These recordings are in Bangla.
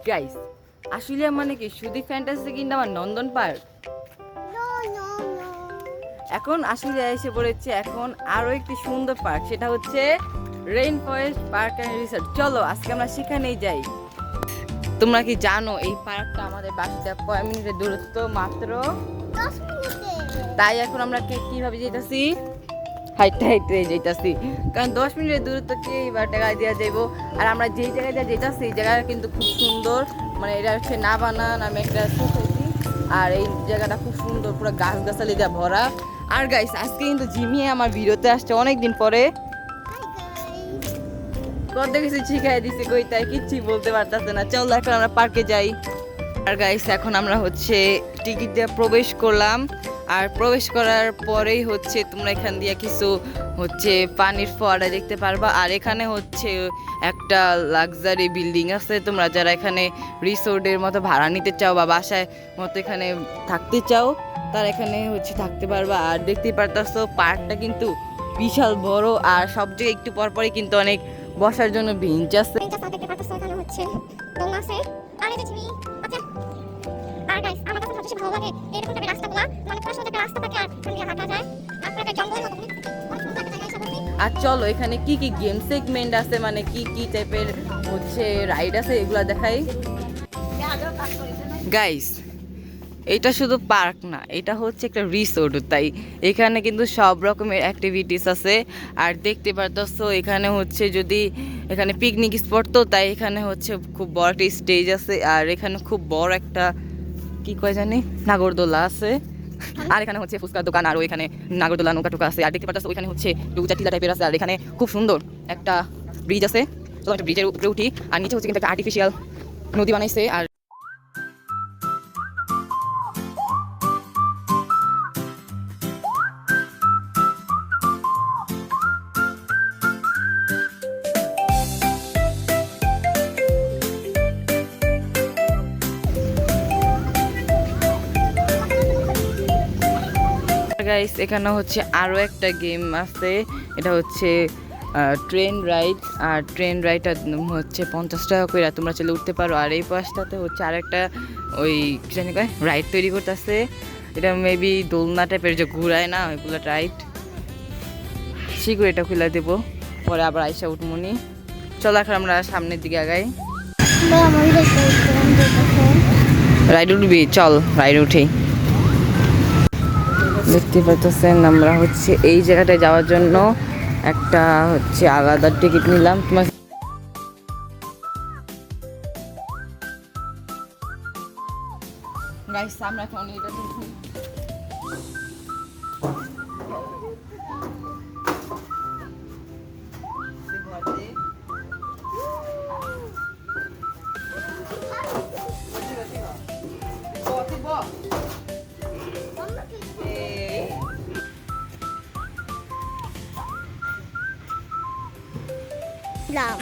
গাইস আসলে মানে কি শুধু ফ্যান্টাসি কিংডম আর নন্দন পার্ক এখন আসলে এসে পড়েছে এখন আরো একটি সুন্দর পার্ক, সেটা হচ্ছে rain forest park and resort. চলো আজকে আমরা সেখানেই যাই। তোমরা কি জানো এই পার্কটা আমাদের বাসা থেকে কয় মিনিটের দূরত্ব? মাত্র 10 মিনিটে। তাই এখন আমরা কিভাবে যেতেছি? হাইটে হাইটে যেতেছি, কারণ 10 মিনিটের দূরত্বকে এবার টাকায় দেওয়া যাইব। আর আমরা যেই জায়গায় যেতেছি এই জায়গাটা কিন্তু খুব সুন্দর, মানে এটা হচ্ছে নাবানা নামে একটা সোসাইটি। আর এই জায়গাটা খুব সুন্দর, পুরো গাছ গাছালি দিয়ে ভরা। আর গাইস আজকে কিন্তু জিমিয়ে আমার ভিডিওতে আসছে অনেকদিন পরে। কত কিছু শিখাই দিছে, কই তাই কিচ্ছুই বলতে পারতেছে না। চল এখন আমরা পার্কে যাই। আর গাইস এখন আমরা হচ্ছে টিকিট দিয়ে প্রবেশ করলাম। আর প্রবেশ করার পরেই হচ্ছে তোমরা এখান দিয়ে কিছু হচ্ছে পানির ফোয়ারা দেখতে পারবা। আর এখানে হচ্ছে একটা লাক্সারি বিল্ডিং আছে, তোমরা যারা এখানে রিসোর্টের মতো ভাড়া নিতে চাও বা বাসায় মতো এখানে থাকতে চাও তারা এখানে হচ্ছে থাকতে পারবা। আর দেখতেই পারতাছো পার্কটা কিন্তু বিশাল বড়, আর সব জায়গায় একটু পরপরই কিন্তু অনেক বসার জন্য বেঞ্চ আছে। দেখতে পারতেছো এখানে হচ্ছে দোলনা আছে। আর এই যে ঝিমি আচ্ছা। আর গাইস আমার কাছে সবচেয়ে ভালো লাগে এরকম টাইপের রাস্তাগুলো, মানে ছোট ছোট একটা রাস্তা থাকে আর এখান দিয়ে হাঁটা যায়। আপনাদের জঙ্গলের মতো অনেক সুন্দর একটা জায়গায় এসে বসি। আর চলো এখানে কি কি গেম সেগমেন্ট আছে, মানে কি কি টাইপের হচ্ছে রাইড আছে এগুলা দেখাই। গাইস এটা শুধু পার্ক না, এটা হচ্ছে একটা রিসোর্ট, তাই এখানে কিন্তু সব রকমের অ্যাক্টিভিটিস আছে। আর দেখতে পারতেছো এখানে হচ্ছে যদি এখানে পিকনিক স্পট, তো তাই এখানে হচ্ছে খুব বড় একটা স্টেজ আছে। আর এখানে খুব বড় একটা কি কয় জানি নাগরদোলা আছে। আর এখানে হচ্ছে ফুচকার দোকান, আর ওইখানে নাগরদোলা নৌকা টুকা আছে। আর দেখতে পাচ্ছ ওইখানে হচ্ছে ডুচা টিলা টাইপের আছে। আর এখানে খুব সুন্দর একটা ব্রিজ আছে, তো একটা ব্রিজের উপরে উঠি। আর নিচে হচ্ছে কিন্তু একটা আর্টিফিশিয়াল নদী বানাইছে। আর গাইস এখানে হচ্ছে আরো একটা গেম আছে, এটা হচ্ছে ট্রেন রাইড। আর ট্রেন রাইডটা হচ্ছে 50 টাকা করে, তোমরা চলে উঠতে পারো। আর এই পাশটাতে হচ্ছে আরেকটা ওই কি জানি কয় রাইড তৈরি করতেছে, এটা মেবি দোলনা টাইপের যে ঘুরায় না ওইগুলো রাইড। শীঘ্র এটা খুলে দেবো, পরে আবার আইসা উঠমনি। চলো এখন আমরা সামনের দিকে আগাই। রাইড উঠবি? চল রাইড উঠি। দেখতে পাচ্ছেন আমরা হচ্ছে এই জায়গাটায় যাওয়ার জন্য একটা হচ্ছে আলাদা টিকিট নিলাম। তোমার গাইস আমরা এখন এটা দেখি।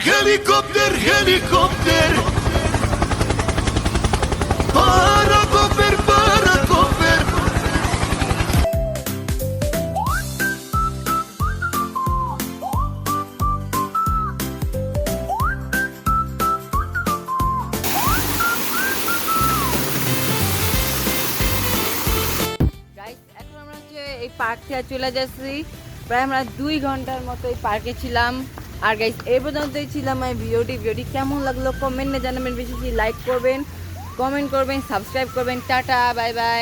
Helikopter, helikopter. Parakoper, parakoper. Guys এখন আমরা হচ্ছে এই পার্ক থেকে চলে যাচ্ছি। প্রায় আমরা 2 ঘন্টার মতো এই পার্কে ছিলাম। আর গাইস এই পর্যন্তই ছিলাম এই ভিডিওটি কেমন লাগলো কমেন্টে জানাবেন, বেশি বেশি লাইক করবেন, কমেন্ট করবেন, সাবস্ক্রাইব করবেন। Tata bye bye.